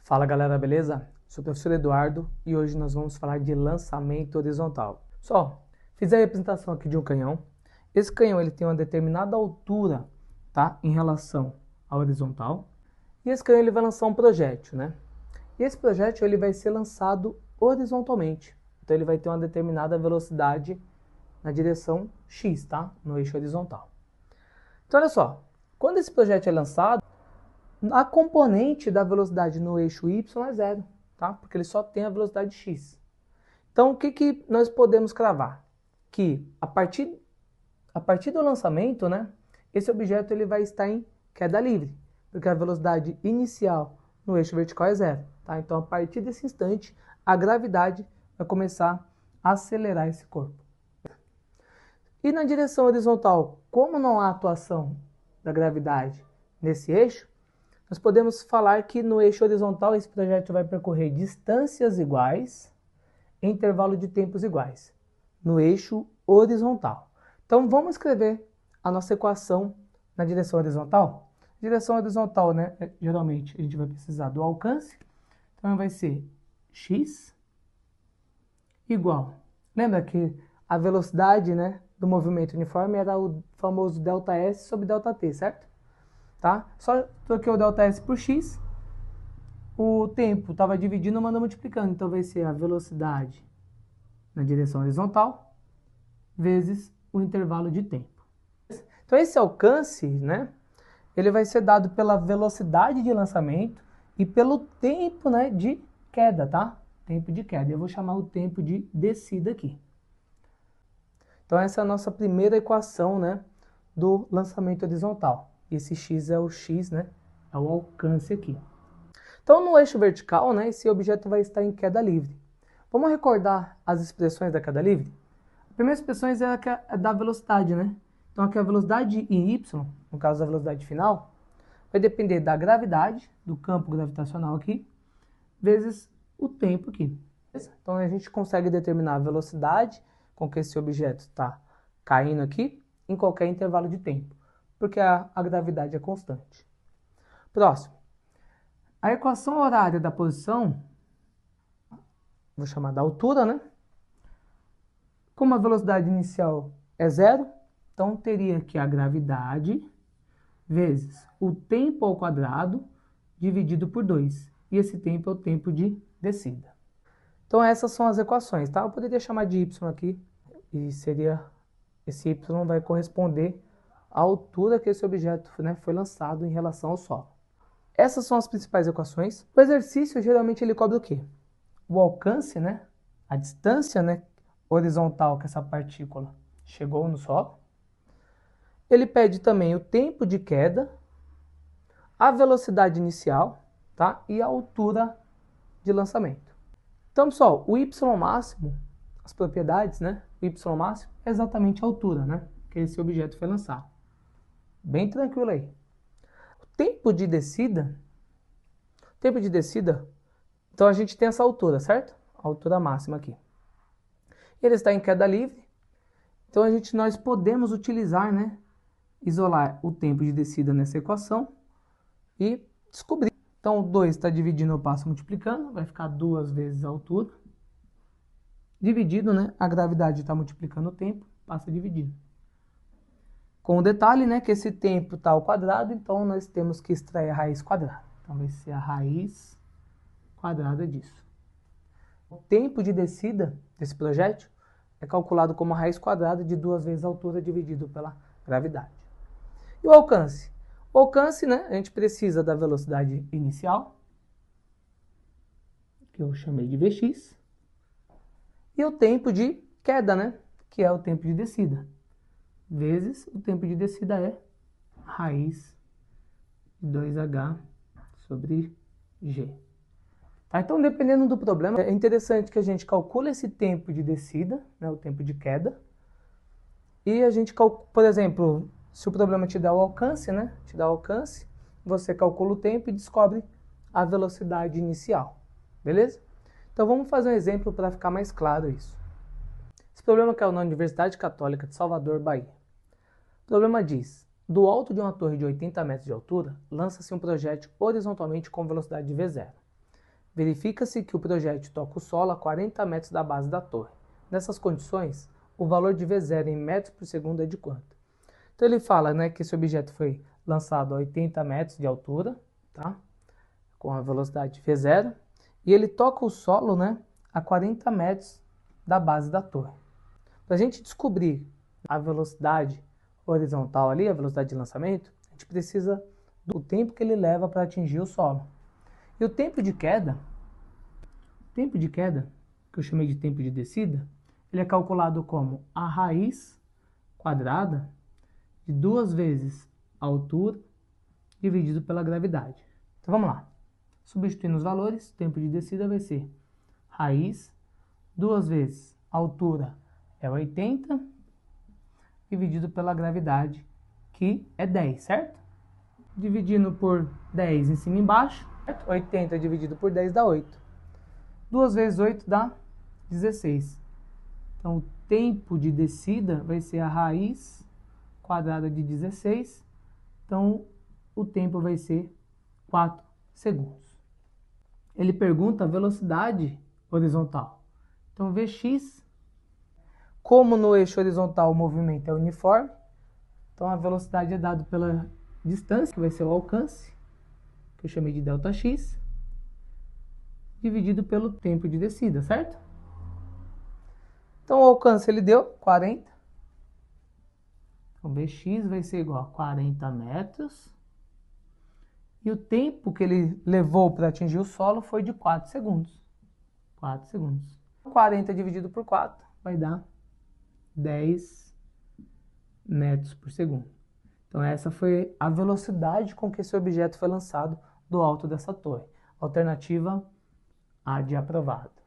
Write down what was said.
Fala galera, beleza? Sou o professor Eduardo e hoje nós vamos falar de lançamento horizontal. Pessoal, fiz a representação aqui de um canhão. Esse canhão ele tem uma determinada altura, tá? Em relação à horizontal. E esse canhão ele vai lançar um projétil, né? E esse projétil ele vai ser lançado horizontalmente. Então ele vai ter uma determinada velocidade na direção X, tá? No eixo horizontal. Então olha só, quando esse projétil é lançado, a componente da velocidade no eixo Y é zero, tá? Porque ele só tem a velocidade x. Então, o que nós podemos cravar? Que a partir do lançamento, né, esse objeto ele vai estar em queda livre, porque a velocidade inicial no eixo vertical é zero, tá? Então, a partir desse instante, a gravidade vai começar a acelerar esse corpo. E na direção horizontal, como não há atuação da gravidade nesse eixo, nós podemos falar que no eixo horizontal esse projétil vai percorrer distâncias iguais em intervalo de tempos iguais, no eixo horizontal. Então vamos escrever a nossa equação na direção horizontal. Direção horizontal, né? Geralmente a gente vai precisar do alcance, então vai ser x igual. Lembra que a velocidade, né, do movimento uniforme era o famoso ΔS sobre ΔT, certo? Tá? Só troquei o ΔS por x, o tempo estava dividindo, mandando multiplicando, então vai ser a velocidade na direção horizontal vezes o intervalo de tempo. Então esse alcance, né, ele vai ser dado pela velocidade de lançamento e pelo tempo, né, de queda, tá? Tempo de queda. Eu vou chamar o tempo de descida aqui. Então essa é a nossa primeira equação, né, do lançamento horizontal. Esse x é o x, né? É o alcance aqui. Então, no eixo vertical, né, esse objeto vai estar em queda livre. Vamos recordar as expressões da queda livre? A primeira expressão é a da velocidade, né? Então, aqui a velocidade em y, no caso da velocidade final, vai depender da gravidade, do campo gravitacional aqui, vezes o tempo aqui. Então, a gente consegue determinar a velocidade com que esse objeto está caindo aqui em qualquer intervalo de tempo, porque a gravidade é constante. Próximo. A equação horária da posição, vou chamar da altura, né? Como a velocidade inicial é zero, então teria que a gravidade vezes o tempo ao quadrado dividido por 2. E esse tempo é o tempo de descida. Então essas são as equações, tá? Eu poderia chamar de y aqui, e seria, esse y vai corresponder a altura que esse objeto, né, foi lançado em relação ao solo. Essas são as principais equações. O exercício geralmente ele cobra o quê? O alcance, né, a distância, né, horizontal que essa partícula chegou no solo. Ele pede também o tempo de queda, a velocidade inicial, tá, e a altura de lançamento. Então, pessoal, o y máximo, as propriedades, né, o y máximo é exatamente a altura, né, que esse objeto foi lançado. Bem tranquilo aí. O tempo de descida, então a gente tem essa altura, certo? A altura máxima aqui. Ele está em queda livre, então nós podemos utilizar, né, isolar o tempo de descida nessa equação e descobrir. Então o 2 está dividindo, eu passo multiplicando, vai ficar 2 vezes a altura. Dividido, né, a gravidade está multiplicando o tempo, passa dividindo. Com o detalhe, né, que esse tempo está ao quadrado, então nós temos que extrair a raiz quadrada. Então vai ser a raiz quadrada disso. O tempo de descida desse projétil é calculado como a raiz quadrada de 2 vezes a altura dividido pela gravidade. E o alcance? O alcance, né, a gente precisa da velocidade inicial, que eu chamei de Vx, e o tempo de queda, né, que é o tempo de descida. Vezes o tempo de descida é raiz de 2h sobre g. Tá? Então, dependendo do problema, é interessante que a gente calcule esse tempo de descida, né, o tempo de queda, e a gente calcula, por exemplo, se o problema te dá o alcance, né, você calcula o tempo e descobre a velocidade inicial, beleza? Então, vamos fazer um exemplo para ficar mais claro isso. Esse problema caiu na Universidade Católica de Salvador, Bahia. O problema diz: do alto de uma torre de 80 metros de altura, lança-se um projétil horizontalmente com velocidade de V0. Verifica-se que o projétil toca o solo a 40 metros da base da torre. Nessas condições, o valor de V0 em metros por segundo é de quanto? Então ele fala, né, que esse objeto foi lançado a 80 metros de altura, tá? Com a velocidade V0, e ele toca o solo, né, a 40 metros da base da torre. Para a gente descobrir a velocidade horizontal ali, a velocidade de lançamento, a gente precisa do tempo que ele leva para atingir o solo. E o tempo de queda, que eu chamei de tempo de descida, ele é calculado como a raiz quadrada de 2 vezes a altura dividido pela gravidade. Então vamos lá. Substituindo os valores, tempo de descida vai ser raiz 2 vezes a altura é 80 dividido pela gravidade, que é 10, certo? Dividindo por 10 em cima e embaixo, certo? 80 dividido por 10 dá 8. 2 vezes 8 dá 16. Então, o tempo de descida vai ser a raiz quadrada de 16. Então, o tempo vai ser 4 segundos. Ele pergunta a velocidade horizontal. Então, Vx, como no eixo horizontal o movimento é uniforme, então a velocidade é dada pela distância, que vai ser o alcance, que eu chamei de ΔX, dividido pelo tempo de descida, certo? Então o alcance ele deu 40. Então Bx vai ser igual a 40 metros. E o tempo que ele levou para atingir o solo foi de 4 segundos. 4 segundos. 40 dividido por 4 vai dar 10 metros por segundo. Então essa foi a velocidade com que esse objeto foi lançado do alto dessa torre. Alternativa A de aprovado.